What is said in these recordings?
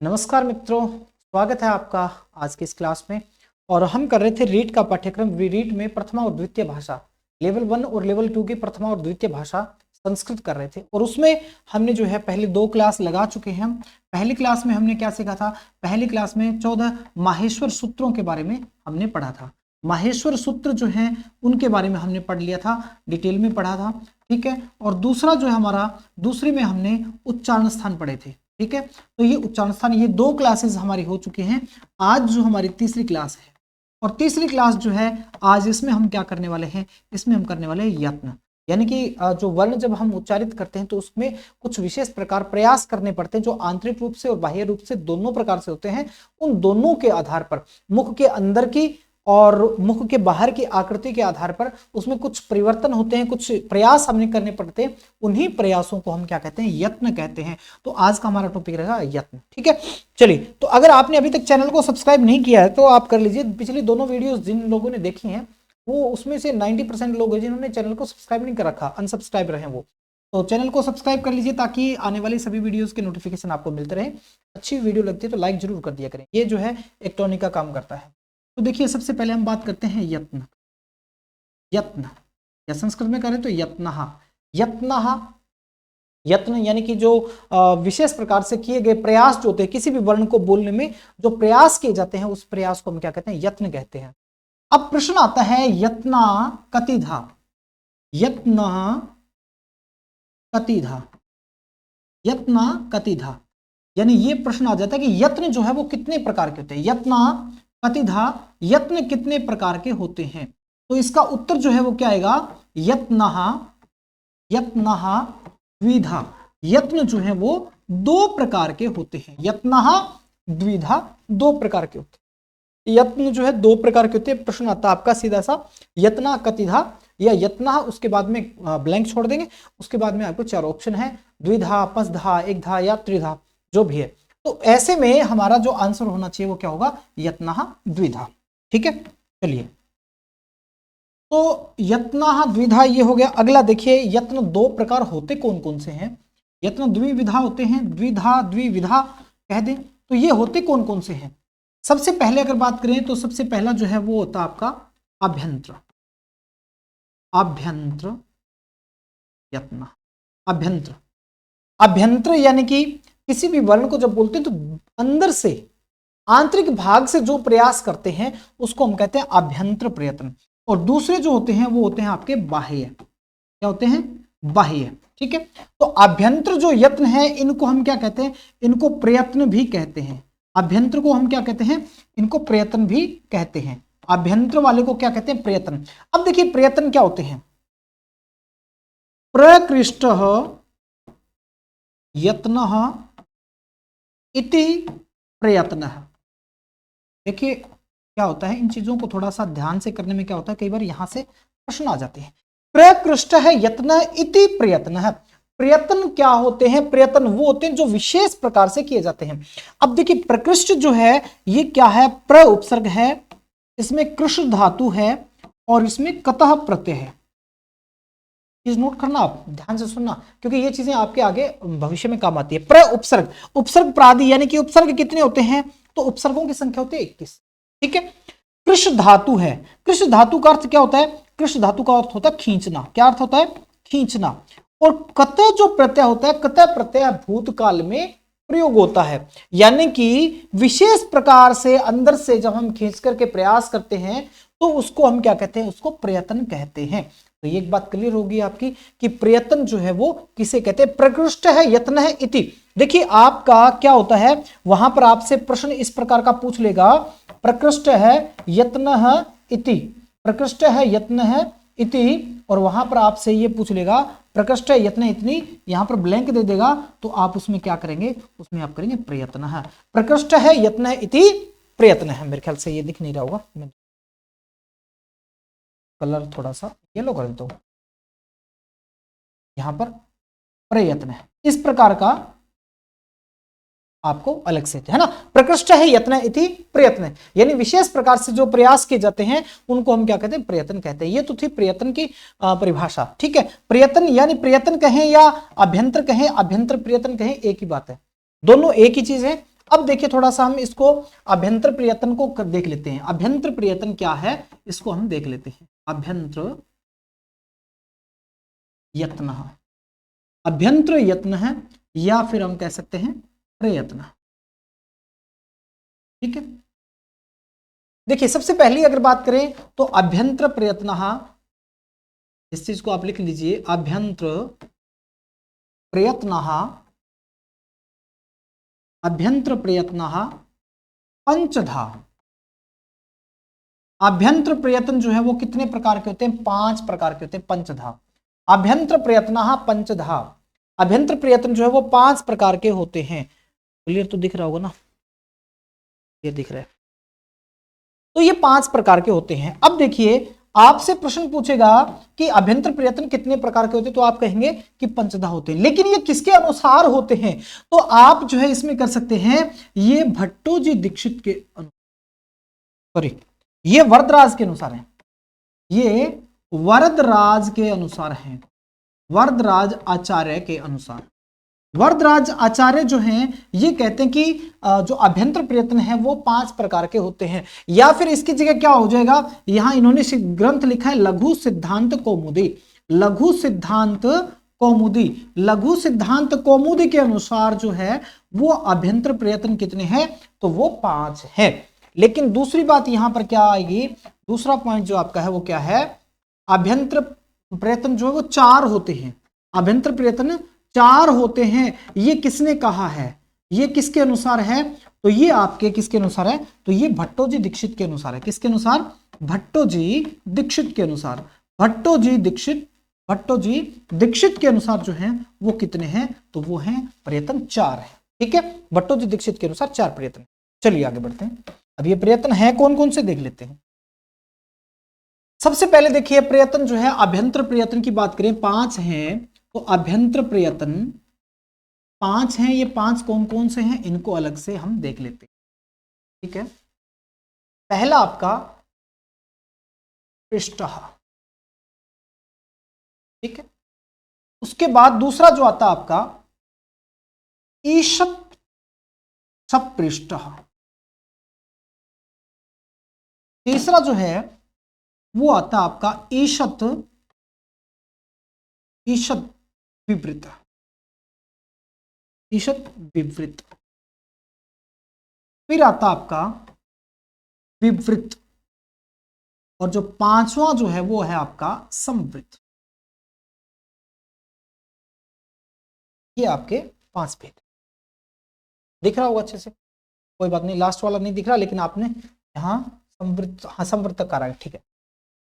नमस्कार मित्रों, स्वागत है आपका आज की इस क्लास में। और हम कर रहे थे रीट का पाठ्यक्रम। रीट में प्रथमा और द्वितीय भाषा लेवल 1 और लेवल 2 की प्रथमा और द्वितीय भाषा संस्कृत कर रहे थे। और उसमें हमने जो है पहले 2 क्लास लगा चुके हैं। हम पहली क्लास में हमने क्या सीखा था? पहली क्लास में 14 माहेश्वर सूत्रों के बारे में हमने पढ़ा था। माहेश्वर सूत्र जो हैं उनके बारे में हमने पढ़ लिया था, डिटेल में पढ़ा था, ठीक है। और दूसरा जो है हमारा, दूसरे में हमने उच्चारण स्थान पढ़े थे, ठीक है। तो ये उच्चारण स्थान, ये 2 क्लासेस हमारी हो चुकी हैं। आज जो हमारी तीसरी क्लास है, और तीसरी क्लास जो है आज, इसमें हम क्या करने वाले हैं? इसमें हम करने वाले हैं यत्न। यानी कि जो वर्ण जब हम उच्चारित करते हैं तो उसमें कुछ विशेष प्रकार प्रयास करने पड़ते हैं, जो आंतरिक रूप से और बाह्य रूप से दोनों प्रकार से होते हैं। उन दोनों के आधार पर, मुख के अंदर की और मुख के बाहर की आकृति के आधार पर उसमें कुछ परिवर्तन होते हैं, कुछ प्रयास हमने करने पड़ते हैं। उन्हीं प्रयासों को हम क्या कहते हैं? यत्न कहते हैं। तो आज का हमारा टॉपिक रहेगा यत्न, ठीक है। चलिए, तो अगर आपने अभी तक चैनल को सब्सक्राइब नहीं किया है तो आप कर लीजिए। पिछली दोनों वीडियोस जिन लोगों ने देखी हैं वो, उसमें से 90% लोग हैं जिन्होंने चैनल को सब्सक्राइब नहीं कर रखा, अनसब्सक्राइब रहे वो। तो चैनल को सब्सक्राइब कर लीजिए ताकि आने वाली सभी वीडियोस के नोटिफिकेशन आपको मिलते रहे। अच्छी वीडियो लगती है तो लाइक जरूर कर दिया करें। ये जो है एक टॉनिक का काम करता है। तो देखिए, सबसे पहले हम बात करते हैं यत्न। यत्न या संस्कृत में करें तो यत्नः। यत्नः, यत्न यानी कि जो विशेष प्रकार से किए गए प्रयास जो होते हैं, किसी भी वर्ण को बोलने में जो प्रयास किए जाते हैं उस प्रयास को हम क्या कहते हैं? यत्न कहते हैं। अब प्रश्न आता है, यत्ना कतिधा। यत्न कतिधा, यत्ना कतिधा, यानी ये प्रश्न आ जाता है कि यत्न जो है वो कितने प्रकार के होते हैं? यत्ना कतिधा, यत्न कितने प्रकार के होते हैं? तो इसका उत्तर जो है वो क्या आएगा? यत्नः, यत्नः द्विधा। यत्न जो है वो 2 प्रकार के होते हैं। यत्नः द्विधा, 2 प्रकार के होते हैं। यत्न जो है 2 प्रकार के होते हैं। प्रश्न आता है आपका सीधा सा, यत्ना कतिधा या यत्नः, उसके बाद में ब्लैंक छोड़ देंगे। उसके बाद में आपको 4 ऑप्शन है, द्विधा, पंचधा, एकधा या त्रिधा, जो भी है। तो ऐसे में हमारा जो आंसर होना चाहिए वो क्या होगा? यत्नः द्विधा, ठीक है। चलिए, तो यत्नः द्विधा ये हो गया। अगला देखिए, यत्न 2 प्रकार होते कौन कौन से हैं? यत्न द्विविधा होते हैं, द्विधा द्विविधा कह दें तो ये होते कौन कौन से हैं? सबसे पहले अगर बात करें तो सबसे पहला जो है वो होता है आपका अभ्यंतर। अभ्यंतर यत्न, अभ्यंतर। अभ्यंतर यानी कि किसी भी वर्ण को जब बोलते हैं तो अंदर से, आंतरिक भाग से जो प्रयास करते हैं उसको हम कहते हैं अभ्यंतर प्रयत्न। और दूसरे जो होते हैं वो होते हैं आपके बाह्य। क्या होते हैं? बाह्य, ठीक है। तो अभ्यंतर जो यत्न है इनको हम क्या कहते हैं? इनको प्रयत्न भी कहते हैं। अभ्यंतर को हम क्या कहते हैं? इनको प्रयत्न भी कहते हैं। अभ्यंतर वाले को क्या कहते हैं? प्रयत्न। अब देखिए, प्रयत्न क्या होते हैं? प्रकृष्टः यत्नः इति प्रयत्नः। देखिए क्या होता है, इन चीजों को थोड़ा सा ध्यान से करने में क्या होता है, कई बार यहां से प्रश्न आ जाते हैं। प्रकृष्ट है यत्न इति प्रयत्न है। प्रयत्न क्या होते हैं? प्रयत्न वो होते हैं जो विशेष प्रकार से किए जाते हैं। अब देखिए, प्रकृष्ट जो है ये क्या है? प्र उपसर्ग है, इसमें कृष धातु है और इसमें कतः प्रत्यय है। चीज नोट करना, आप ध्यान से सुनना, क्योंकि ये चीजें आपके आगे भविष्य में काम आती है। प्र उपसर्ग, उपसर्ग प्रादि, यानी कि उपसर्ग कितने होते हैं? तो उपसर्गों की संख्या होती है 21, ठीक है। कृष धातु है। कृष धातु का अर्थ क्या होता है? कृष धातु का अर्थ होता है खींचना। क्या अर्थ होता है? खींचना। और कत जो प्रत्यय होता है, कत प्रत्यय भूतकाल में प्रयोग होता है, यानी कि विशेष प्रकार से अंदर से जब हम खींच करके प्रयास करते हैं तो उसको हम क्या कहते हैं? उसको प्रयत्न कहते हैं। तो ये एक बात क्लियर होगी आपकी कि प्रयत्न जो है वो किसे कहते हैं? प्रकृष्ट है यत्न है इति। देखिए, आपका क्या होता है, वहां पर आपसे प्रश्न इस प्रकार का पूछ लेगा, प्रकृष्ट है यत्न है इति, प्रकृष्ट है यत्न है इति, और वहां पर आपसे ये पूछ लेगा प्रकृष्ट है यत्न इतनी, यहां पर ब्लैंक दे देगा, तो आप उसमें क्या करेंगे? उसमें आप करेंगे प्रयत्न है। प्रकृष्ट है यत्न है इति प्रयत्न है। मेरे ख्याल से ये दिख नहीं रहा होगा, मैं कलर थोड़ा सा येलो कर देता हूं। यहां पर प्रयत्न है, इस प्रकार का आपको अलग से है ना। प्रकृष्ट है यत्न इति प्रयत्न, यानी विशेष प्रकार से जो प्रयास किए जाते हैं उनको हम क्या कहते हैं? प्रयत्न कहते हैं। ये तो थी प्रयत्न की परिभाषा, ठीक है। प्रयत्न यानी प्रयत्न कहें या अभ्यंतर कहें, अभ्यंतर प्रयत्न कहें, एक ही बात है, दोनों एक ही चीज है। अब देखिए थोड़ा सा हम इसको अभ्यंतर प्रयत्न को देख लेते हैं। अभ्यंतर प्रयत्न क्या है इसको हम देख लेते हैं। अभ्यंतर यत्न, अभ्यंतर यत्न है या फिर हम कह सकते हैं प्रयत्न। ठीक है, देखिए सबसे पहली अगर बात करें तो अभ्यंतर प्रयत्न, इस चीज को आप लिख लीजिए, अभ्यंतर प्रयत्न, अभ्यंतर प्रयत्न पंचधा। अभ्यंतर प्रयत्न जो है वो कितने प्रकार के होते हैं? 5 प्रकार के होते हैं, पंचधा। अभ्यंतर प्रयत्न पंचधा, अभ्यंतर प्रयत्न जो है वो 5 प्रकार के होते हैं। क्लियर तो दिख रहा होगा ना, ये दिख रहा है। तो ये 5 प्रकार के होते हैं। अब देखिए आपसे प्रश्न पूछेगा कि अभ्यंतर प्रयत्न कितने प्रकार के होते हैं, तो आप कहेंगे कि पंचधा होते हैं। लेकिन ये किसके अनुसार होते हैं? तो आप जो है इसमें कर सकते हैं, ये भट्टोजी दीक्षित के सॉरी ये वरदराज के अनुसार है, ये वरदराज के अनुसार है, वरदराज आचार्य के अनुसार। वरदराज आचार्य जो हैं ये कहते हैं कि जो अभ्यंतर प्रयत्न है वो 5 प्रकार के होते हैं। या फिर इसकी जगह क्या हो जाएगा, यहां इन्होंने ग्रंथ लिखा है लघु सिद्धांत कौमुदी, लघु सिद्धांत कौमुदी, लघु सिद्धांत कौमुदी के अनुसार जो है वो अभ्यंतर प्रयत्न कितने हैं? तो वो 5 है। लेकिन दूसरी बात यहां पर क्या आएगी, दूसरा पॉइंट जो आपका है वो क्या है, अभ्यंतर प्रयत्न जो है वो 4 होते हैं, अभ्यंतर प्रयत्न 4 होते हैं। ये किसने कहा है, ये किसके अनुसार है? तो ये आपके किसके अनुसार है? तो ये भट्टोजी दीक्षित के अनुसार है। किसके अनुसार? भट्टोजी दीक्षित के अनुसार। भट्टोजी दीक्षित के अनुसार जो है वो कितने हैं? तो वो हैं प्रयत्न 4 है। ठीक है, भट्टोजी दीक्षित के अनुसार 4 प्रयत्न। चलिए आगे बढ़ते हैं। अब ये प्रयत्न है कौन कौन से देख लेते हैं। सबसे पहले देखिए प्रयत्न जो है, अभ्यंतर प्रयत्न की बात करें 5 हैं, तो अभ्यंतर प्रयत्न 5 हैं। ये 5 कौन कौन से हैं इनको अलग से हम देख लेते हैं। ठीक है, पहला आपका पृष्ठ, ठीक है, उसके बाद दूसरा जो आता आपका ईशत सपृष्ठ, तीसरा जो है वो आता आपका ईशत विवृत, ईशत विवृत, फिर आता आपका विवृत, और जो 5वां जो है वो है आपका संवृत। ये आपके 5 भेद दिख रहा होगा अच्छे से, कोई बात नहीं, लास्ट वाला नहीं दिख रहा, लेकिन आपने यहां संवृत, हाँ संवृत तक करा है। ठीक है,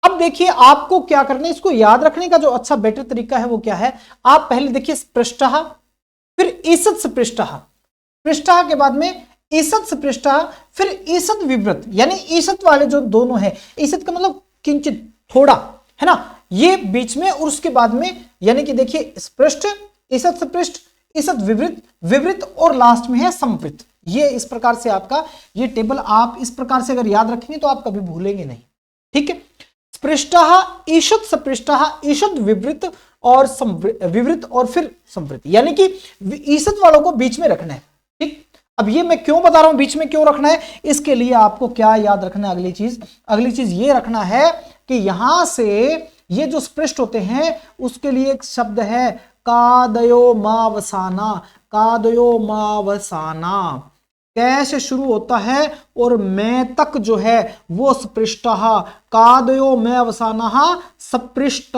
अब देखिए आपको क्या करना है, इसको याद रखने का जो अच्छा बेटर तरीका है वो क्या है, आप पहले देखिए पृष्ठ, फिर ईसत पृष्ठ, पृष्ठ के बाद में ईसत पृष्ठ, फिर ईसत विवृत, यानी ईसत वाले जो दोनों है, ईसत का मतलब किंचित थोड़ा, है ना, ये बीच में, और उसके बाद में यानी कि देखिए पृष्ठ, ईसत पृष्ठ, ईसत विवृत, विवृत, और लास्ट में है संवृत। ये इस प्रकार से आपका ये टेबल आप इस प्रकार से अगर याद रखेंगे तो आप कभी भूलेंगे नहीं। ठीक है, स्पृष्ट, ईशत सपृष्ट, ईशत विवृत और विवृत और फिर संवृत, यानी कि ईशत वालों को बीच में रखना है। ठीक, अब ये मैं क्यों बता रहा हूं बीच में क्यों रखना है, इसके लिए आपको क्या याद रखना है, अगली चीज ये रखना है कि यहां से ये जो स्पृष्ट होते हैं उसके लिए एक शब्द है कादयो मावसाना, कादयो मावसाना, कैसे शुरू होता है और मैं तक जो है वो स्पृष्ट, कादयो में अवसाना सपृष्ट,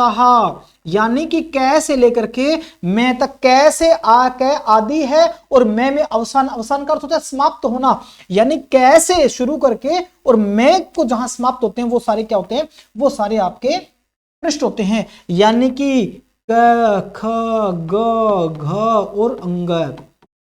यानी कि कैसे लेकर के मैं तक, कैसे आके आदि है और मैं में अवसान, अवसान का अर्थ होता है समाप्त होना, यानी कैसे शुरू करके और मैं को जहां समाप्त होते हैं वो सारे क्या होते हैं, वो सारे आपके पृष्ठ होते हैं, यानी कि क ख ग घ और अंग।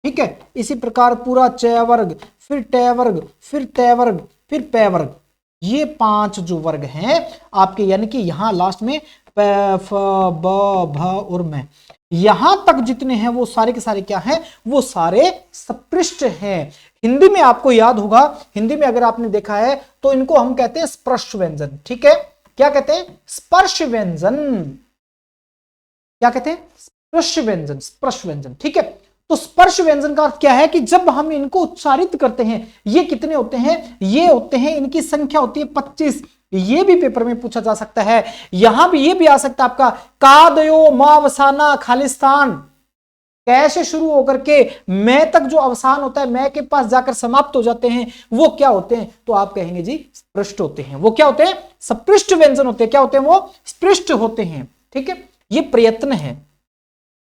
ठीक है, इसी प्रकार पूरा च वर्ग, फिर ट वर्ग, फिर त वर्ग, फिर प वर्ग, ये 5 जो वर्ग हैं आपके, यानी कि यहां लास्ट में प फ ब भ और मैं, यहां तक जितने हैं वो सारे के सारे क्या हैं, वो सारे सपृष्ठ हैं। हिंदी में आपको याद होगा, हिंदी में अगर आपने देखा है तो इनको हम कहते हैं स्पर्श व्यंजन। ठीक है, क्या कहते हैं, स्पर्श व्यंजन, क्या कहते हैं, स्पर्श व्यंजन, स्पर्श व्यंजन। ठीक है, तो स्पर्श व्यंजन का अर्थ क्या है कि जब हम इनको उच्चारित करते हैं, ये कितने होते हैं, ये होते हैं, इनकी संख्या होती है 25। ये भी पेपर में पूछा जा सकता है। यहां भी ये भी आ सकता है आपका कादयो मावसाना खालिस्तान, कैसे शुरू होकर के मैं तक जो अवसान होता है, मैं के पास जाकर समाप्त हो जाते हैं, वो क्या होते हैं, तो आप कहेंगे जी स्पृष्ट होते हैं। वो क्या होते हैं, स्पृष्ट व्यंजन होते हैं। क्या होते हैं, वो स्पृष्ट होते हैं। ठीक है, ये प्रयत्न है,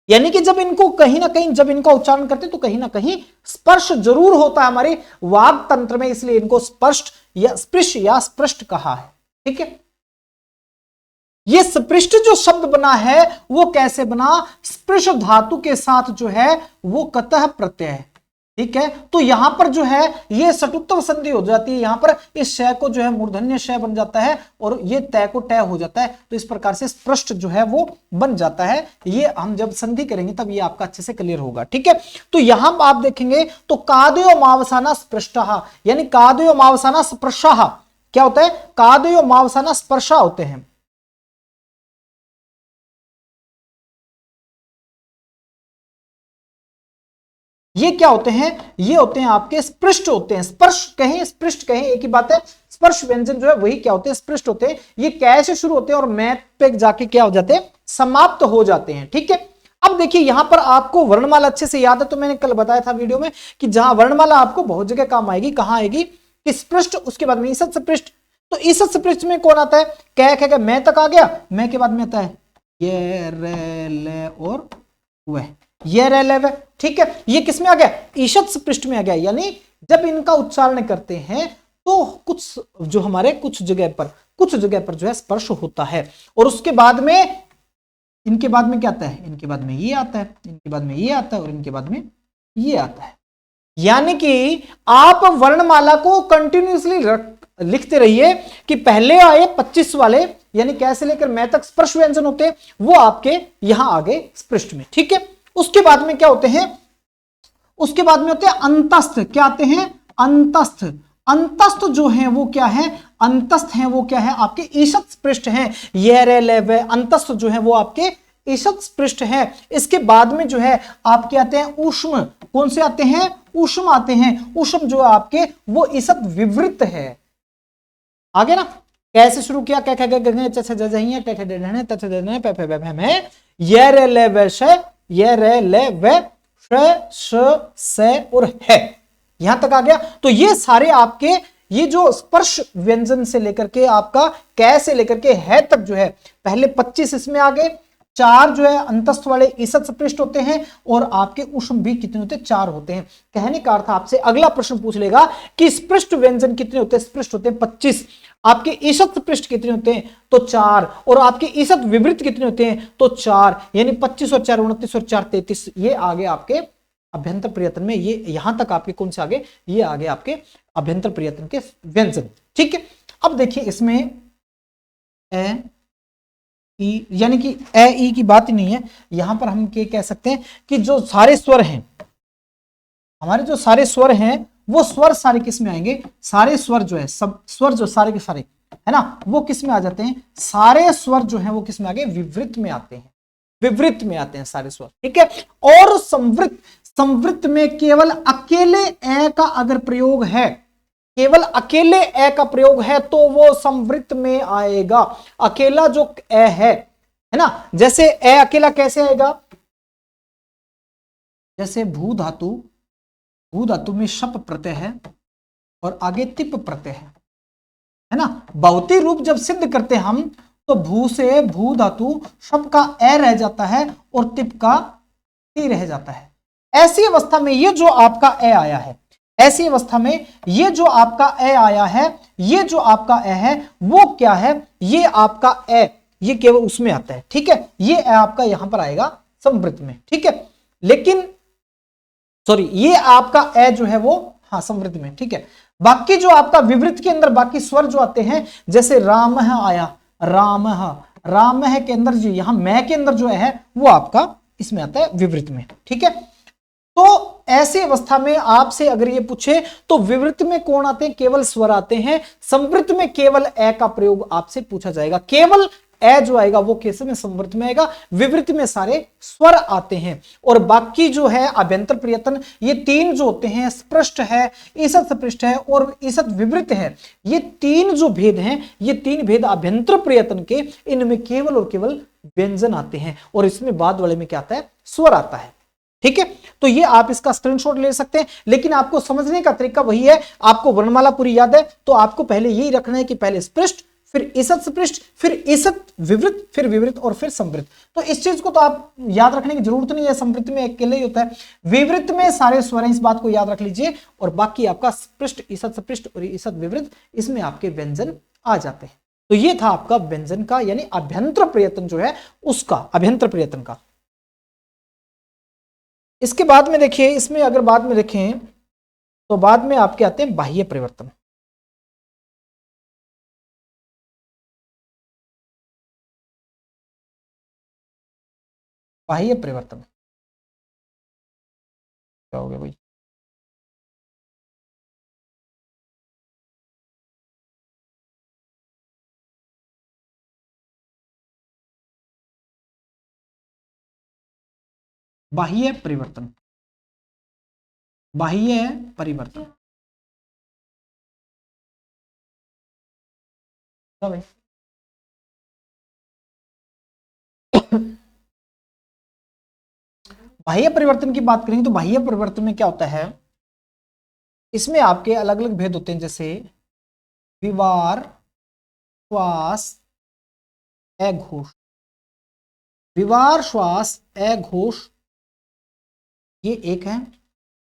यानी कि जब इनको कहीं ना कहीं जब इनका उच्चारण करते तो कहीं ना कहीं स्पर्श जरूर होता है हमारे वाग तंत्र में, इसलिए इनको स्पष्ट या स्पृश या स्पृष्ट कहा है। ठीक है, ये स्पृष्ट जो शब्द बना है वो कैसे बना, स्पृश धातु के साथ जो है वो कतः प्रत्यय है। ठीक है, तो यहां पर जो है ये सटुत्व संधि हो जाती है, यहां पर इस शय को जो है मूर्धन्य शय बन जाता है और ये तय को टय हो जाता है। तो इस प्रकार से स्पृष्ट जो है वो बन जाता है। ये हम जब संधि करेंगे तब ये आपका अच्छे से क्लियर होगा। ठीक है, तो यहां आप देखेंगे तो कादयो मावसाना स्पृष्टः, यानी कादयो मावसाना स्पर्शः क्या होता है, कादयो मावसाना स्पर्शा होते हैं। ये क्या होते हैं, ये होते हैं आपके स्पृष्ट होते हैं। स्पर्श कहें स्पृष्ट कहें एक ही बात है। स्पर्श व्यंजन जो है वही क्या होते हैं, स्पृष्ट होते हैं। ये कैसे शुरू होते हैं और मैथ पे जाके क्या हो जाते हैं, समाप्त हो जाते हैं। ठीक है, अब देखिए यहां पर आपको वर्णमाला अच्छे से याद है, तो मैंने कल बताया था वीडियो में कि जहां वर्णमाला आपको बहुत जगह काम आएगी, कहां आएगी, कि स्पृष्ट, उसके बाद में ईसत स्पृष्ट। तो ईसत स्पृष्ट में कौन आता है, कह मैं तक आ गया, मैं के बाद में आता है ये रे ले और वह, ये रे ले वह। ठीक है, ये किस में आ गया, ईशत स्पृष्ट में आ गया। यानी जब इनका उच्चारण करते हैं तो कुछ जो हमारे कुछ जगह पर जो है स्पर्श होता है, और उसके बाद में इनके बाद में क्या आता है, इनके बाद में ये आता है, इनके बाद में ये आता है और इनके बाद में ये आता है। यानी कि आप वर्णमाला को कंटिन्यूअसली लिखते रहिए कि पहले आए 25 वाले, यानी कैसे लेकर मैं तक स्पर्श व्यंजन होते हैं, वो आपके यहां आगे स्पृष्ट में। ठीक है, उसके बाद में क्या होते हैं, उसके बाद में होते हैं अंतस्थ। क्या आते हैं, अंतस्थ। अंतस्थ जो है वो क्या है, अंतस्थ है वो क्या है, आपके ईशत स्पृष्ट हैं। ये रे ले वे, अंतस्थ जो है वो आपके ईशत स्पृष्ट है। इसके बाद में जो है आपके आते हैं ऊष्म। कौन से आते हैं, ऊष्म आते हैं। ऊष्म जो आपके वो ईशत विवृत है। आगे ना कैसे शुरू किया, क्या ये रे ले वे, ये रे ले वे, श से और है, यहां तक आ गया। तो ये सारे आपके ये जो स्पर्श व्यंजन से लेकर के आपका कैसे लेकर के है तक जो है, पहले 25 इसमें आ गए, 4 जो है अंतस्थ वाले ईसत स्पृष्ट होते हैं, और आपके ऊष्म भी कितने होते हैं, 4 होते हैं। कहने का अर्थ आपसे अगला प्रश्न पूछ लेगा कि स्पृष्ट व्यंजन कितने होते हैं, स्पृष्ट होते हैं 25, आपके ईशत स्पृष्ट कितने होते हैं, तो 4, और आपके ईशत विवृत कितने होते हैं, तो 4, यानी 25 और 4 29 और 4 33। ये आगे आपके अभ्यंतर प्रयत्न में, ये यहां तक आपके कौन से आगे, ये आगे आपके अभ्यंतर प्रयत्न के व्यंजन। ठीक है, अब देखिए इसमें ए ई, यानी कि ए ई की बात ही नहीं है, यहां पर हम क्या कह सकते हैं कि जो सारे स्वर हैं, हमारे जो सारे स्वर हैं वो स्वर सारे किस में आएंगे, सारे स्वर जो है, सब स्वर जो सारे के सारे है ना, वो किस में आ जाते हैं, सारे स्वर जो है वो किस में आ गए, विवृत में आते हैं, विवृत में आते हैं सारे स्वर। ठीक है, और संवृत, संवृत में केवल अकेले ए का अगर प्रयोग है, केवल अकेले ए का प्रयोग है तो वो संवृत में आएगा। अकेला जो ए है ना, जैसे ए अकेला कैसे आएगा, जैसे भू धातु, भू धातु में शप प्रत्यय है और आगे तिप प्रत्यय है ना। बहुती रूप जब सिद्ध करते हम तो भू से भू धातु शप का ए रह जाता है और तिप का ती रह जाता है। ऐसी अवस्था में ये जो आपका ए आया है, ऐसी अवस्था में ये जो आपका ए आया है, ये जो आपका ए है वो क्या है, ये आपका ए, ये केवल उसमें आता है। ठीक है, ये ए आपका यहां पर आएगा संवृत में। ठीक है, लेकिन सॉरी, ये आपका ए जो है वो हाँ संवृत में। ठीक है, बाकी जो आपका विवृत के अंदर बाकी स्वर जो आते हैं, जैसे राम आया, राम, राम के अंदर जो यहां मैं के अंदर जो है वो आपका इसमें आता है विवृत में। ठीक है, तो ऐसी अवस्था में आपसे अगर ये पूछे तो विवृत में कौन आते हैं, केवल स्वर आते हैं। संवृत में केवल ए का प्रयोग आपसे पूछा जाएगा, केवल ए जो आएगा वो कैसे में, संवृत में आएगा। विवृत में सारे स्वर आते हैं। और बाकी जो है अभ्यंतर प्रयत्न, ये तीन जो होते हैं, स्पृष्ट है, ईसत स्पृष्ट है और ईसत विवृत है, ये तीन जो भेद हैं, ये तीन भेद अभ्यंतर प्रयत्न के, इनमें केवल और केवल व्यंजन आते हैं और इसमें बाद वाले में क्या आता है, स्वर आता है। ठीक है, तो ये आप इसका स्क्रीनशॉट ले सकते हैं, लेकिन आपको समझने का तरीका वही है। आपको वर्णमाला पूरी याद है तो आपको पहले यही रखना है कि पहले स्पृष्ट, फिर ईसत स्पृष्ट, फिर ईसत विवृत, फिर विवृत और फिर संवृत। तो इस चीज को तो आप याद रखने की जरूरत नहीं है, संवृत में अकेले ही होता है, विवृत में सारे स्वर हैं, इस बात को याद रख लीजिए। और बाकी आपका स्पृष्ट, ईसत स्पृष्ट और ईसत विवृत, इसमें आपके व्यंजन आ जाते हैं। तो ये था आपका व्यंजन का यानी अभ्यंतर प्रयत्न जो है उसका, अभ्यंतर प्रयत्न का। इसके बाद में देखिए, इसमें अगर बाद में देखें तो बाद में आपके आते हैं बाह्य परिवर्तन। बाह्य परिवर्तन क्या हो गया भाई? बाह्य परिवर्तन, बाह्य परिवर्तन भाई। बाह्य परिवर्तन की बात करें तो बाह्य परिवर्तन में क्या होता है, इसमें आपके अलग अलग भेद होते हैं, जैसे विवार, श्वास, अघोष। विवार, श्वास, अघोष ये एक है।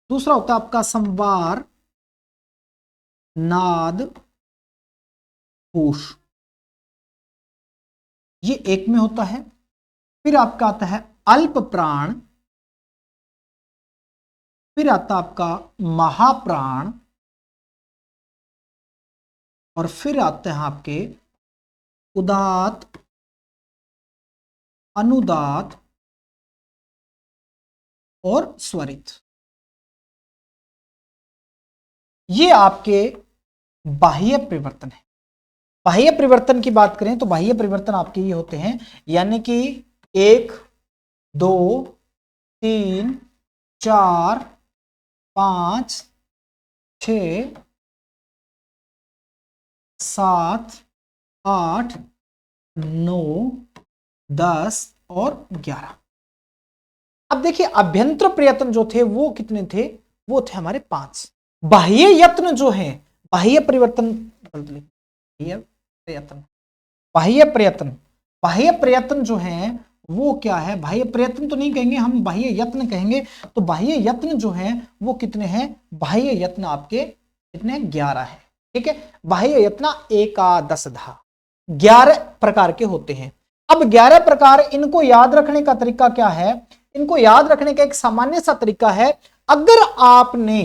दूसरा होता है आपका संवार, नाद, होश, ये एक में होता है। फिर आपका आता है अल्प प्राण, फिर आता आपका महाप्राण, और फिर आते हैं आपके उदात, अनुदात और स्वरित। ये आपके बाह्य परिवर्तन है। बाह्य परिवर्तन की बात करें तो बाह्य परिवर्तन आपके ये होते हैं, यानी कि 1, 2, 3, 4, 5, 6, 7, 8, 9, 10 और 11। अब देखिए अभ्यंतर प्रयत्न जो थे वो कितने थे, वो थे हमारे 5। बाह्य यत्न जो है, बाह्य परिवर्तन, बाह्य प्रयत्न, बाह्य प्रयत्न जो है वो क्या है, बाह्य प्रयत्न तो नहीं कहेंगे हम, बाह्य यत्न कहेंगे। तो बाह्य यत्न जो है वो कितने हैं, बाह्य यत्न आपके कितने, 11 है। ठीक है, बाह्य यत्न एकादशधा 11 प्रकार के होते हैं। अब 11 प्रकार, इनको याद रखने का तरीका क्या है, इनको याद रखने का एक सामान्य सा तरीका है, अगर आपने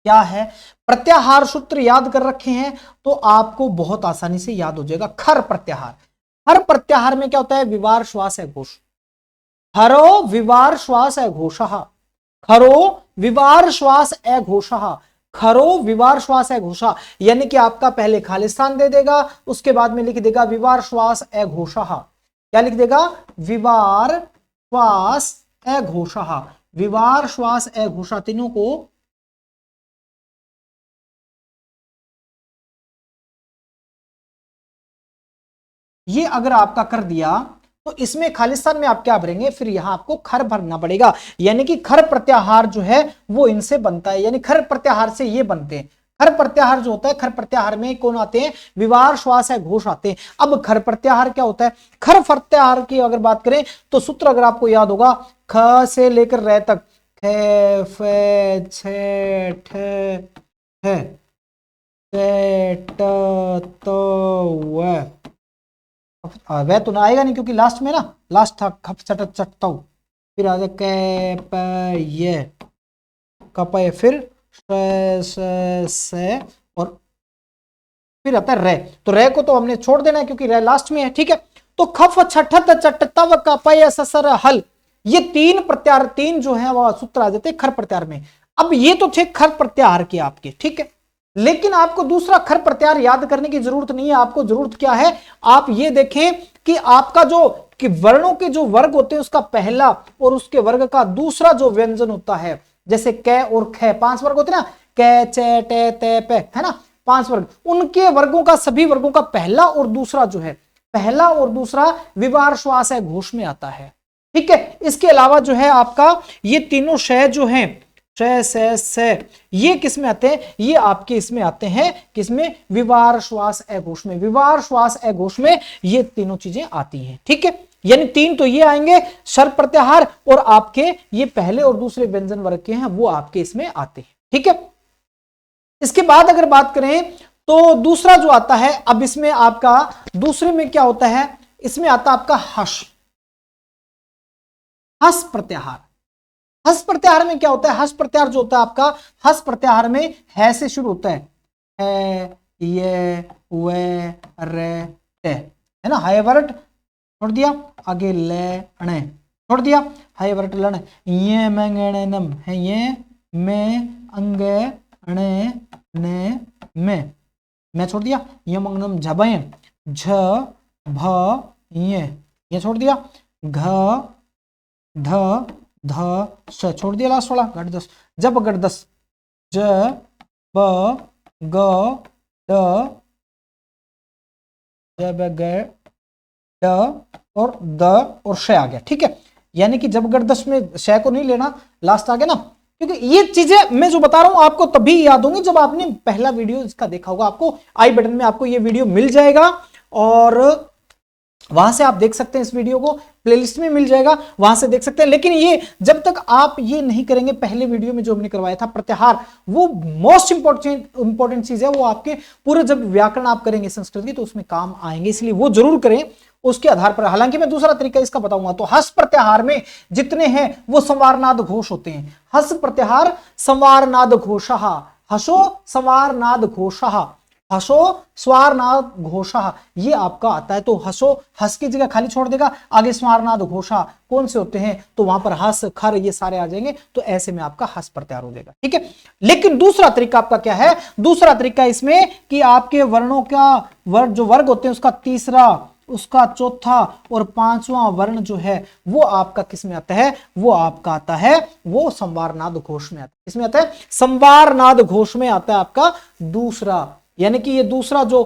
क्या है, प्रत्याहार सूत्र याद कर रखे हैं तो आपको बहुत आसानी से याद हो जाएगा। खर प्रत्याहार, हर प्रत्याहार में क्या होता है, विवार श्वास अघोष। खरो विवार श्वास अघोषः, खरो विवार श्वास अघोषः, खरो विवार श्वास अघोषः, यानी कि आपका पहले खालिस्तान दे देगा, उसके बाद में लिख देगा विवार श्वास अघोषः। क्या लिख देगा, विवार श्वास अघोषः, विवार श्वास अघोषः, तीनों को ये अगर आपका कर दिया तो इसमें खालिस्तान में आप क्या भरेंगे, फिर यहां आपको खर भरना पड़ेगा, यानी कि खर प्रत्याहार जो है वो इनसे बनता है, यानी खर प्रत्याहार से ये बनते हैं। खर प्रत्याहार जो होता है, खर प्रत्याहार में कौन आते हैं, विवार श्वास अघोष आते हैं। अब खर प्रत्याहार क्या होता है, खर प्रत्याहार की अगर बात करें तो सूत्र अगर आपको याद होगा, ख से लेकर रे तक, खे फे छे ठे है वह तो ना आएगा नहीं क्योंकि लास्ट में ना, लास्ट था खप चट चटता, फिर आ जाए ये कपय, फिर से और फिर आता है रे। तो रे को तो हमने छोड़ देना है क्योंकि रे लास्ट में है। ठीक है, तो खफ छठत चटतव कपय ससर हल, ये तीन प्रत्याहार, तीन जो है वह सूत्र आ जाते हैं खर प्रत्याहार में। अब ये तो थे खर प्रत्याहार के आपके, ठीक है, लेकिन आपको दूसरा खर प्रत्याहार याद करने की जरूरत नहीं है। आपको जरूरत क्या है, आप ये देखें कि आपका जो कि वर्णों के जो वर्ग होते हैं उसका पहला और उसके वर्ग का दूसरा जो व्यंजन होता है, जैसे क और ख 5 वर्ग होते हैं ना, क च टे ते पे, है ना, 5 वर्ग, उनके वर्गों का, सभी वर्गों का पहला और दूसरा जो है, पहला और दूसरा विवार श्वास है घोष में आता है, ठीक है। इसके अलावा जो है आपका ये तीनों शय जो हैं, शय से से, ये किस में आते हैं, ये आपके इसमें आते हैं, किसमें, विवार श्वास अघोष में, विवार श्वास अघोष में ये तीनों चीजें आती हैं, ठीक है। यानी तीन तो ये आएंगे शर प्रत्याहार, और आपके ये पहले और दूसरे व्यंजन वर्ग के हैं वो आपके इसमें आते हैं, ठीक है। इसके बाद अगर बात करें तो दूसरा जो आता है, अब इसमें आपका दूसरे में क्या होता है, इसमें आता है आपका हस, हस प्रत्याहार। हस प्रत्याहार में क्या होता है, हस प्रत्याहार जो होता है आपका, हस प्रत्याहार में है से शुरू होता है, ये वे रे टे, है ना, हाय वर्ट छोड़ दिया, आगे ले अणे छोड़ दिया, हाय वर्ट लण, ये मंगणे नम है, ये में अंगे अणे ने में, मैं छोड़ दिया, ये मंगनम झबे, झ भ ये छोड़ दिया, घ ध ध स छोड़ दिया, लास्ट वाला गढ़ दस, जब गढ़ दस, ज ब ग ड, जब ग ड और द और श आ गया, ठीक है। यानी कि जब गढ़ दस में श को नहीं लेना, लास्ट आ गया ना, क्योंकि ये चीजें मैं जो बता रहा हूं आपको तभी याद होंगी जब आपने पहला वीडियो इसका देखा होगा। आपको आई बटन में आपको ये वीडियो मिल जाएगा और वहां से आप देख सकते हैं, इस वीडियो को प्लेलिस्ट में मिल जाएगा, वहां से देख सकते हैं। लेकिन ये जब तक आप ये नहीं करेंगे, पहले वीडियो में जो हमने करवाया था प्रत्याहार, वो मोस्ट इंपॉर्टेंट चीज है, वो आपके पूरे जब व्याकरण आप करेंगे संस्कृत की तो उसमें काम आएंगे, इसलिए वो जरूर करें उसके आधार पर। हालांकि मैं दूसरा तरीका इसका बताऊंगा। तो हस प्रत्याहार में जितने हैं वो संवारनाद घोष होते हैं। हस प्रत्याहार संवारनाद घोषः, हसो संवारनाद घोषः, हसो स्वारनाद घोषा, ये आपका आता है। तो हसो, हस की जगह खाली छोड़ देगा, आगे स्वारनाद घोषा कौन से होते हैं, तो वहां पर हस खर ये सारे आ जाएंगे, तो ऐसे में आपका हस प्रत्याहार हो जाएगा, ठीक है। लेकिन दूसरा तरीका आपका क्या है, दूसरा तरीका इसमें कि आपके वर्णों का जो वर्ग होते हैं उसका तीसरा, उसका चौथा और पांचवा वर्ण जो है वो आपका किस में आता है, वो आपका आता है, वो संवारनाद घोष में आता है। किसमें आता है, संवारनाद घोष में आता है आपका दूसरा। यानी कि ये दूसरा जो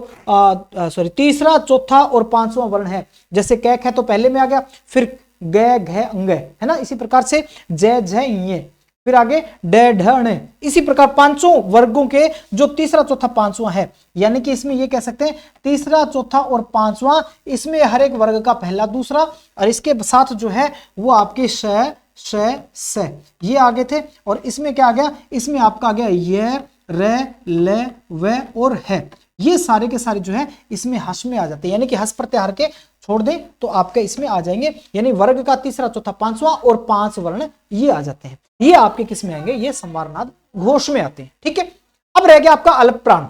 तीसरा, चौथा और पांचवा वर्ण है। जैसे कैक है तो पहले में आ गया, फिर ग घ अंग, है ना, इसी प्रकार से जय झ ये, फिर आगे डे ढ ण, इसी प्रकार पांचों वर्गों के जो तीसरा, चौथा, पांचवा है। यानी कि इसमें ये कह सकते हैं तीसरा, चौथा और पांचवा, इसमें हर एक वर्ग का पहला, दूसरा, और इसके साथ जो है वो आपके श स ये आगे थे। और इसमें क्या आ गया, इसमें आपका आ गया ये रे ले वे और है, ये सारे के सारे जो है इसमें हस में आ जाते हैं। यानी कि हस प्रत्याहार के छोड़ दें तो आपके इसमें आ जाएंगे, यानी वर्ग का तीसरा, चौथा, पांचवा और 5 वर्ण ये आ जाते हैं। ये आपके किस में आएंगे, ये संवारनाद घोष में आते हैं, ठीक है। अब रह गया आपका अल्प प्राण।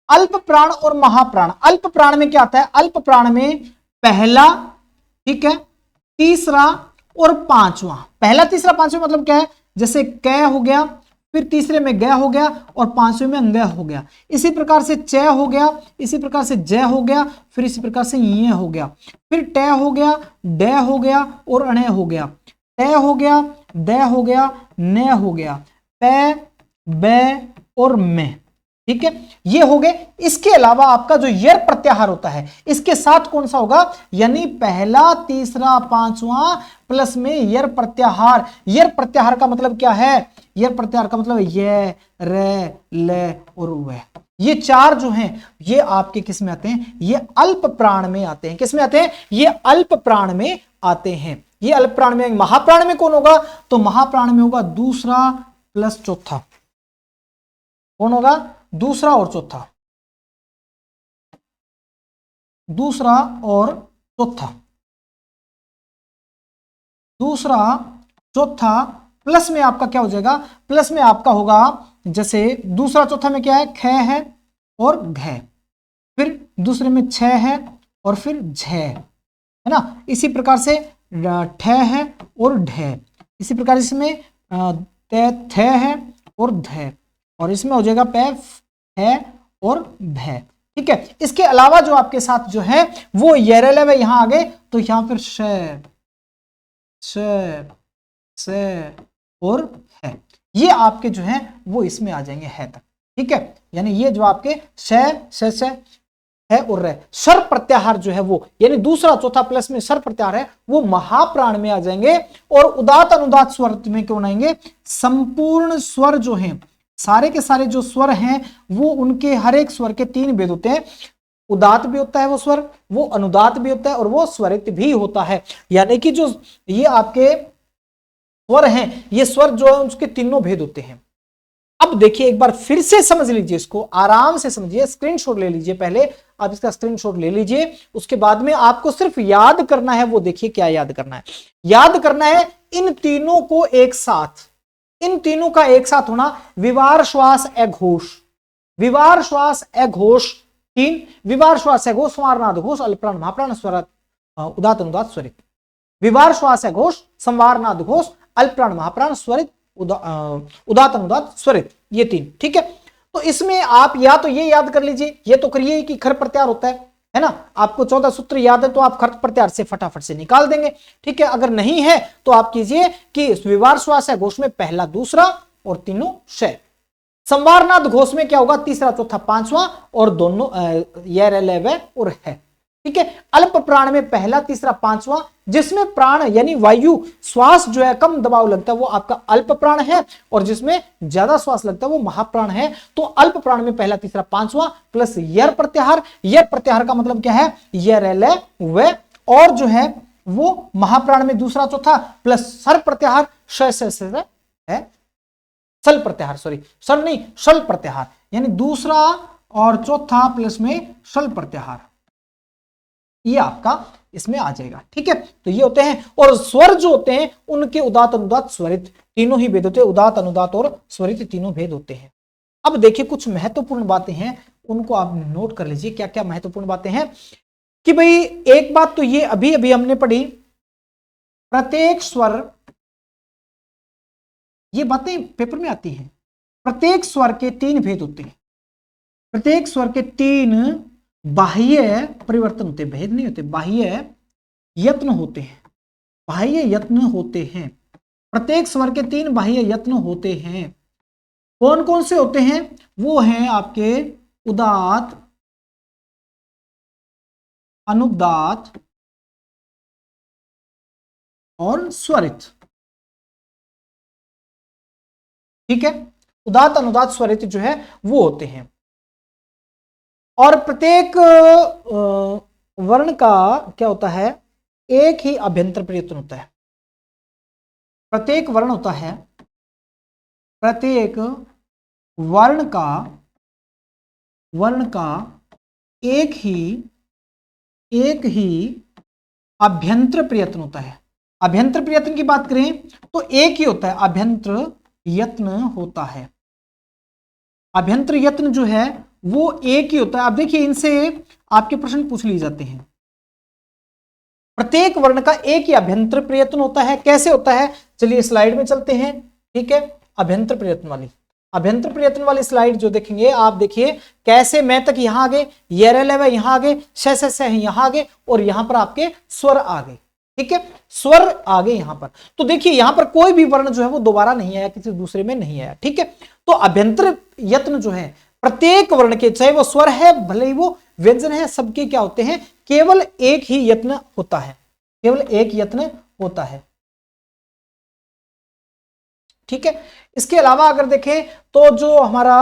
अल्प प्राण और महाप्राण। अल्प प्राण में क्या आता है, अल्प प्राण में पहला, ठीक है, तीसरा और पांचवा। पहला, तीसरा, पांचवा मतलब क्या है, जैसे क हो गया, फिर तीसरे में ग हो गया और पांचवें में अंग हो गया। इसी प्रकार से च हो गया, इसी प्रकार से ज हो गया, फिर इसी प्रकार से ये हो गया, फिर ट हो गया, ड हो गया और अण हो गया, ट हो गया, द हो गया, न हो गया, प ब और में, ठीक है, ये हो गए। इसके अलावा आपका जो यर प्रत्याहार होता है इसके साथ कौन सा होगा, यानी पहला, तीसरा, पांचवा प्लस में यर प्रत्याहार। यर प्रत्याहार का मतलब क्या है, यर प्रत्याहार का मतलब ये रे ले और वे, ये चार जो हैं ये आपके किस में आते हैं, ये अल्प प्राण में आते हैं। किस में आते हैं, ये अल्प प्राण में आते हैं। ये अल्प प्राण में। महाप्राण में कौन होगा, तो महाप्राण में होगा दूसरा प्लस चौथा। कौन होगा, दूसरा और चौथा, दूसरा और चौथा, दूसरा, चौथा प्लस में आपका क्या हो जाएगा, प्लस में आपका होगा, जैसे दूसरा, चौथा में क्या है, ख है और घ, फिर दूसरे में छ है और फिर झ, है ना। इसी प्रकार से ठ है और ढ, इसी प्रकार इसमें ते थे है और ध, और इसमें हो जाएगा पे है और भे। ठीक है, इसके अलावा जो आपके साथ जो है वो यरल है यहां आ गए, तो यहां पर श और है, ये आपके जो है वो इसमें आ जाएंगे है तक। ठीक है, यानी ये जो आपके श है और रह, स्वर प्रत्याहार जो है वो, यानी दूसरा चौथा प्लस में स्वर प्रत्याहार है वो महाप्राण में आ जाएंगे, और उदात अनुदात स्वर में क्यों आएंगे, संपूर्ण स्वर जो हैं, सारे के सारे जो स्वर हैं वो उनके हर एक स्वर के 3 भेद होते हैं। उदात भी होता है वो स्वर, वो अनुदात भी होता है, और वो स्वरित भी होता है। यानी कि जो ये आपके स्वर हैं, ये स्वर जो है उसके तीनों भेद होते हैं। अब देखिए एक बार फिर से समझ लीजिए, इसको आराम से समझिए, स्क्रीनशॉट ले लीजिए, पहले आप इसका स्क्रीनशॉट ले लीजिए, उसके बाद में आपको सिर्फ याद करना है। वो देखिए क्या याद करना है, याद करना है इन तीनों को एक साथ, इन तीनों का एक साथ होना, विवार श्वास अघोष, विवार श्वास अघोष 3, विवार श्वास अघोष संवारनाद घोष अल्पप्राण महाप्राण स्वरत उदात अनुदात स्वरित, विवार श्वास अघोष संवारनाद घोष अल्पप्राण महाप्राण स्वरित उदात अनुदात स्वरित, ये 3। ठीक है, तो इसमें आप या तो ये याद कर लीजिए, ये तो करिए कि खर प्रत्याहार होता है ना, आपको 14 सूत्र याद है तो आप खर प्रत्याहार से फटाफट से निकाल देंगे। ठीक है, अगर नहीं है तो आप कीजिए कि विवार श्वास है घोष में पहला दूसरा और तीनों श, संवारनाद घोष में क्या होगा, तीसरा चौथा पांचवा और दोनों य और है। ठीक है, अल्प प्राण में पहला तीसरा पांचवा, जिसमें प्राण यानी वायु श्वास जो है कम दबाव लगता है वो आपका अल्प प्राण है, और जिसमें ज्यादा श्वास लगता है वो महाप्राण है। तो अल्प प्राण में पहला तीसरा पांचवा प्लस यर प्रत्याहार, यर प्रत्याहार का मतलब क्या है, यर वे, और जो है वो महाप्राण में दूसरा चौथा प्लस सर प्रत्याहार, है सल प्रत्याहार, सॉरी सल नहीं शल प्रत्याहार, यानी दूसरा और चौथा प्लस में शल प्रत्याहार, ये आपका इसमें आ जाएगा। ठीक है, तो ये होते हैं, और स्वर जो होते हैं उनके उदात अनुदात स्वरित तीनों ही भेद होते हैं, उदात अनुदात और स्वरित तीनों भेद होते हैं। अब देखिए कुछ महत्वपूर्ण बातें हैं, उनको आप नोट कर लीजिए, क्या क्या महत्वपूर्ण बातें हैं कि भाई एक बात तो ये अभी अभी हमने पढ़ी, प्रत्येक स्वर, ये बातें पेपर में आती हैं, प्रत्येक स्वर के 3 भेद होते हैं, प्रत्येक स्वर के 3 बाह्य परिवर्तन होते हैं, भेद नहीं होते, बाह्य यत्न होते हैं, बाह्य यत्न होते हैं, प्रत्येक स्वर के 3 बाह्य यत्न होते हैं। कौन कौन से होते हैं, वो हैं आपके उदात अनुदात और स्वरित। ठीक है, उदात अनुदात स्वरित जो है वो होते हैं, और प्रत्येक वर्ण का क्या होता है, एक ही अभ्यंतर प्रयत्न होता है, प्रत्येक वर्ण होता है, प्रत्येक वर्ण का एक ही अभ्यंतर प्रयत्न होता है। अभ्यंतर प्रयत्न की बात करें तो एक ही होता है, अभ्यंतर यत्न होता है, अभ्यंतर यत्न जो है वो एक ही होता है। अब देखिए इनसे आपके प्रश्न पूछ लिए जाते हैं, प्रत्येक वर्ण का एक ही अभ्यंतर प्रयत्न होता है, कैसे होता है, चलिए स्लाइड में चलते हैं। ठीक है, अभ्यंतर प्रयत्न वाली स्लाइड जो देखेंगे आप, देखिए कैसे मैं तक यहां आ गए, यहां आ गए, श यहां आ गए, और यहां पर आपके स्वर आ गए। ठीक है, स्वर आ गए यहां पर, तो देखिए यहां पर कोई भी वर्ण जो है वो दोबारा नहीं आया, किसी दूसरे में नहीं आया। ठीक है, तो अभ्यंतर यत्न जो है प्रत्येक वर्ण के, चाहे वो स्वर है भले ही वो व्यंजन है, सबके क्या होते हैं, केवल एक ही यत्न होता है, केवल एक यत्न होता है। ठीक है, इसके अलावा अगर देखें तो जो हमारा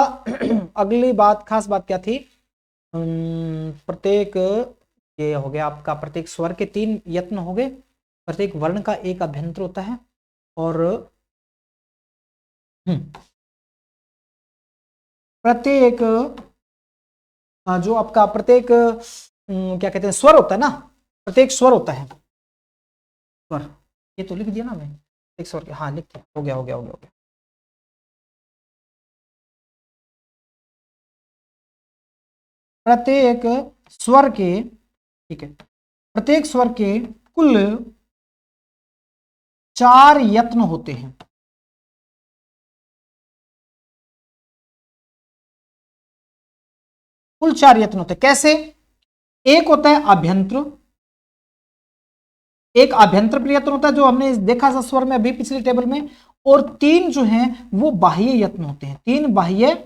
अगली बात, खास बात क्या थी, प्रत्येक, ये हो गया आपका प्रत्येक स्वर के 3 यत्न हो गए, प्रत्येक वर्ण का एक अभ्यंतर होता है, और प्रत्येक जो आपका प्रत्येक क्या कहते हैं, स्वर होता है ना, प्रत्येक स्वर होता है, स्वर, ये तो लिख दिया ना मैं, एक स्वर के, हाँ लिख दिया, हो गया हो गया हो गया हो गया। प्रत्येक स्वर के, ठीक है, प्रत्येक स्वर के कुल 4 यत्न होते हैं, कुल 4 यत्न होते हैं। कैसे? एक होता है आभ्यंतर, एक आभ्यंतर प्रयत्न होता है जो हमने देखा था स्वर में अभी पिछले टेबल में, और 3 जो हैं वो बाह्य यत्न होते हैं। 3 बाह्य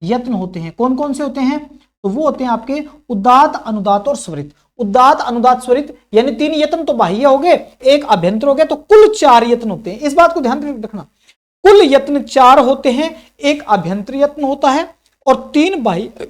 यत्न होते हैं। कौन कौन से होते हैं? तो वो होते हैं आपके उदात्त, अनुदात्त और स्वरित। उदात्त, अनुदात्त, स्वरित यानी 3 यत्न तो बाह्य हो गए, एक आभ्यंतर हो गया, तो कुल 4 यत्न होते हैं। इस बात को ध्यान रखना, कुल यत्न 4 होते हैं, एक आभ्यंतर यत्न होता है और 3 बाह्य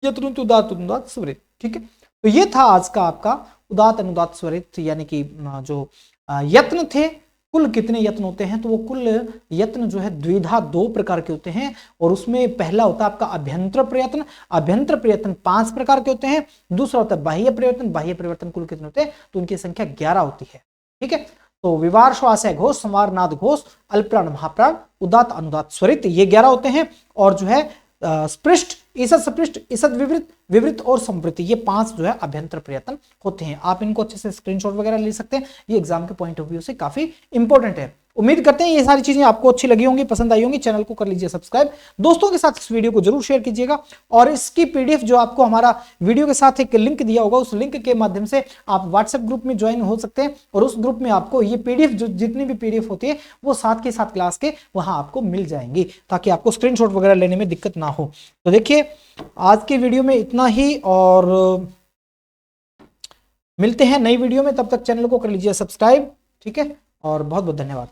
यत्न, उदात्त, अनुदात्त, स्वरित। ठीक है, तो ये था आज का आपका उदात्त, अनुदात्त, स्वरित यानी कि जो यत्न थे। कुल कितने यत्न होते हैं? तो वो कुल यत्न जो है द्विधा 2 प्रकार के होते हैं, और उसमें पहला होता है आपका अभ्यंतर प्रयत्न। अभ्यंतर प्रयत्न 5 प्रकार के होते हैं। दूसरा होता है बाह्य प्रयत्न। बाह्य प्रयत्न कुल कितने होते हैं? तो उनकी संख्या 11 होती है। ठीक है, तो विवार, श्वासय घोष, संवार, नाद घोष, अल्पप्राण, महाप्राण, उदात्त, अनुदात्त, स्वरित, ये 11 होते हैं। और जो है स्पृष्ट, ईसद सपृष्ट, ईसद विवृत, विवृत और संवृत्ति, ये 5 जो है अभ्यंतर प्रयत्न होते हैं। आप इनको अच्छे से स्क्रीनशॉट वगैरह ले सकते हैं, ये एग्जाम के पॉइंट ऑफ व्यू से काफी इंपॉर्टेंट है। उम्मीद करते हैं ये सारी चीजें आपको अच्छी लगी होंगी, पसंद आई होंगी। चैनल को कर लीजिए सब्सक्राइब, दोस्तों के साथ इस वीडियो को जरूर शेयर कीजिएगा, और इसकी पीडीएफ जो आपको हमारा वीडियो के साथ एक लिंक दिया होगा, उस लिंक के माध्यम से आप व्हाट्सएप ग्रुप में ज्वाइन हो सकते हैं, और उस ग्रुप में आपको ये पीडीएफ जो जितनी भी पीडीएफ होती है वो साथ के साथ क्लास के वहां आपको मिल जाएंगी, ताकि आपको स्क्रीनशॉट वगैरह लेने में दिक्कत ना हो। तो देखिए आज के वीडियो में इतना ही, और मिलते हैं नई वीडियो में। तब तक चैनल को कर लीजिए सब्सक्राइब। ठीक है, और बहुत बहुत धन्यवाद।